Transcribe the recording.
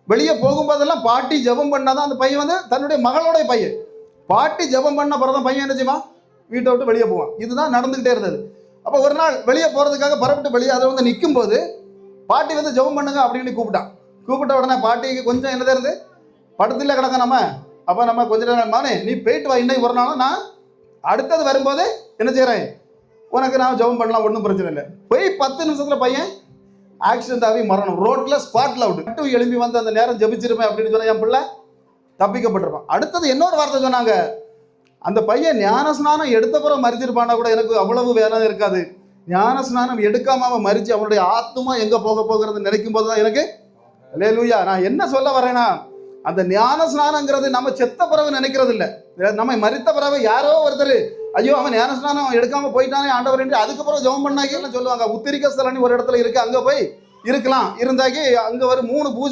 வெளியே போகும்போதெல்லாம் பாட்டி ஜெபம் பண்ணாதான் அந்த பையன் வந்து தன்னுடைய மகளோடைய பையன். பாட்டி ஜெபம் பண்ண பிறதான் பையன் என்ன செய்வான், வீட்டை விட்டு வெளியே போவான். இதுதான் நடந்துகிட்டே இருந்தது. அப்போ ஒரு நாள் வெளியே போறதுக்காக புறப்பட்டு வெளியே அதை வந்து நிற்கும் போது பாட்டி வந்து ஜெபம் பண்ணுங்க அப்படின்னு கூப்பிட்டான். கூப்பிட்ட உடனே பாட்டிக்கு கொஞ்சம் என்னதான் இருந்து, படத்துல கிடக்க நம்ம, அப்போ நம்ம கொஞ்ச நேரம் மானே நீ போயிட்டு வா, இன்னைக்கு ஒரு நாளும் நான் அடுத்தது வரும்போது என்ன செய்கிறேன், உனக்கு நான் ஜெபம் பண்ணலாம், ஒன்றும் பிரச்சனை இல்லை. போய் 10 நிமிஷத்துல பையன் ஆக்சிடென்ட் ஆகி மரணம், ரோட்ல ஸ்பாட்ல அவுட். மட்டும் எழும்பி வந்து அந்த நேரம் ஜெபிச்சிருப்பேன் அப்படின்னு சொன்னா என் பிள்ளை தப்பிக்கப்பட்டிருப்பான். அடுத்தது இன்னொரு வார்த்தை சொன்னாங்க, அந்த பையன் ஞான ஸ்நானம் எடுத்த பிறகு மறிச்சிருப்பானா கூட எனக்கு அவ்வளவு வேதனை இருக்காது. ஞான ஸ்நானம் எடுக்காம அவன் மறிச்சு அவனுடைய ஆத்மா எங்க போக போகிறது நினைக்கும் போதுதான் எனக்கு அல்லேலூயா. நான் என்ன சொல்ல வரேன்னா, அந்த ஞான ஸ்நானங்கிறது நம்ம செத்த பிறகு நினைக்கிறது இல்லை. நம்ம மறித்த பிறகு யாரோ ஒருத்தர் ஐயோ அவன் ஞான ஸ்நானம் எடுக்காம போயிட்டானே ஆண்டவர் என்று அதுக்கு பிறகு ஜெபம் பண்ணாக்கி சொல்லுவாங்க. உத்திரிக்க ஸ்தலம்னு ஒரு இடத்துல இருக்கு, அங்க போய் இருக்கலாம், இருந்தாக்கி அங்க ஒரு 3 பூஜை